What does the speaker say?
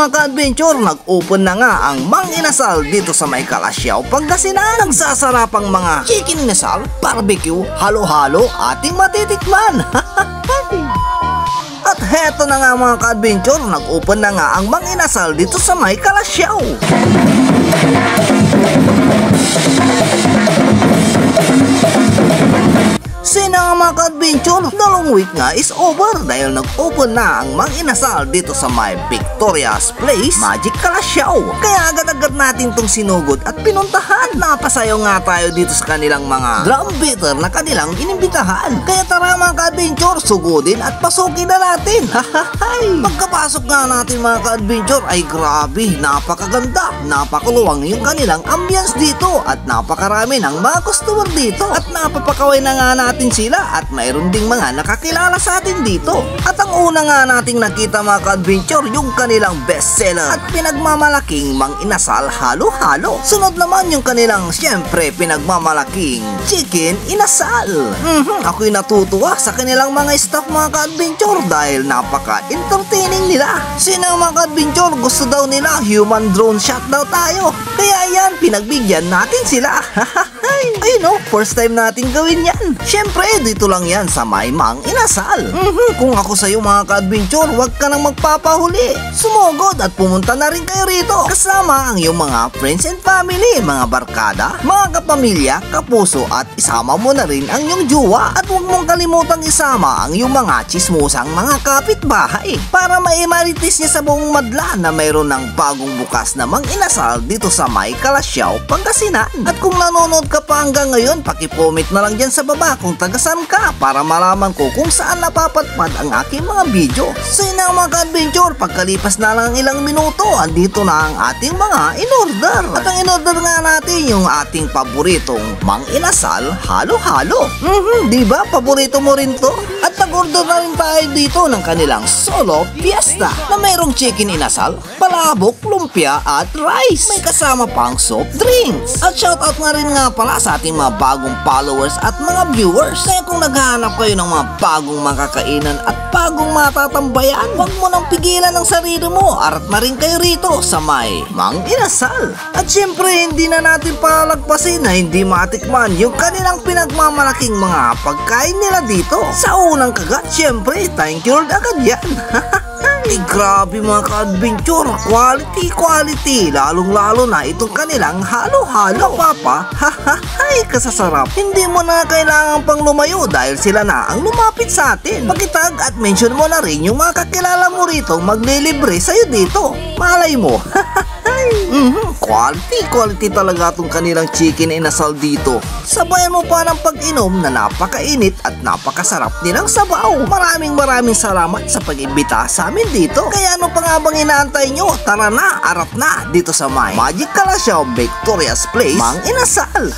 mga ka-adventure, nag-open na nga ang Mang Inasal dito sa may Calasiao, Pangasinan. Nagsasarapang mga chicken inasal, barbecue, halo-halo ating matitikman. At heto na nga mga ka-adventure, nag-open na nga ang Mang Inasal dito sa may Calasiao. Sina nga mga ka-adventure, dalawang week nga is over dahil nag-open na ang Mang Inasal dito sa may Victoria's Place, Magic Calasiao. Kaya agad-agad natin tong sinugod at pinuntahan. Napasayaw nga tayo dito sa kanilang mga drum beater na kanilang inimbitahan. Kaya tara mga ka-adventure, sugudin at pasukin na natin. Pagkapasok nga natin mga ka-adventure ay grabe, napakaganda, napakuluwang yung kanilang ambience dito at napakarami ng mga customer dito at napapakaway na nga natin sila at mayroon ding mga nakakilala sa atin dito. At ang una nga nating nakita mga ka-adventure, yung kanilang bestseller at pinagmamalaking Mang Inasal halo-halo. Sunod naman yung kanilang siyempre pinagmamalaking chicken inasal. Ako'y natutuwa sa kanilang mga staff mga ka-adventure dahil napaka-entertaining nila. Sino mga ka-adventure, gusto daw nila human drone shot daw tayo. Kaya yan, pinagbigyan natin sila. Ayun o, first time natin gawin yan. Siyempre, dito lang yan sa may Mang Inasal. Kung ako sa'yo mga ka-adventure, huwag ka nang magpapahuli. Sumugod at pumunta na rin kayo rito. Kasama ang iyong mga friends and family, mga barkada, mga kapamilya, kapuso at isama mo na rin ang iyong jowa. At huwag mong kalimutang isama ang iyong mga chismusang mga kapitbahay para maimaritis niya sa buong madla na mayroon ng bagong bukas na Mang Inasal dito sa may Calasiao, Pangasinan. At kung nanonood ka pa hanggang ngayon, pakicomment na lang dyan sa baba kung tagasan ka para malaman ko kung saan napapadpad ang aking mga video. So yun na mga ka-adventure, pagkalipas na lang ilang minuto, andito na ang ating mga in-order. At ang in-order nga natin yung ating paboritong Mang Inasal halo-halo. Diba? Paborito mo rin to? At nag-order na rin tayo dito ng kanilang solo fiesta na mayroong chicken inasal, palabok, lumpia at rice. May kasama pang soft drinks. At shoutout nga rin nga pala sa ating mga bagong followers at mga viewers. Kaya kung naghahanap kayo ng mga bagong makakainan at bagong matatambayan, huwag mo nang pigilan ang sarili mo. Arat na rin kayo rito sa may Mang Inasal. At syempre, hindi na natin palagpasin na hindi matikman yung kanilang pinagmamalaking mga pagkain nila dito. Sa unang kagat, syempre, thank you Lord agad yan. Grabe mga ka-adventure, quality, lalong-lalo na itong kanilang halo-halo papa. Kasasarap. Hindi mo na kailangan pang lumayo dahil sila na ang lumapit sa atin. Pakitag at mention mo na rin yung mga kakilala mo rito maglilibre sa'yo dito. Malay mo. Quality talaga itong kanilang chicken inasal dito. Sabayan mo pa ng pag-inom na napakainit at napakasarap nilang sabaw. Maraming salamat sa pag-imbita sa amin dito. Kaya ano pa nga bang inaantay nyo? Tara na, arat na dito sa may Magic Calasiao, Victoria's Place, Mang Inasal.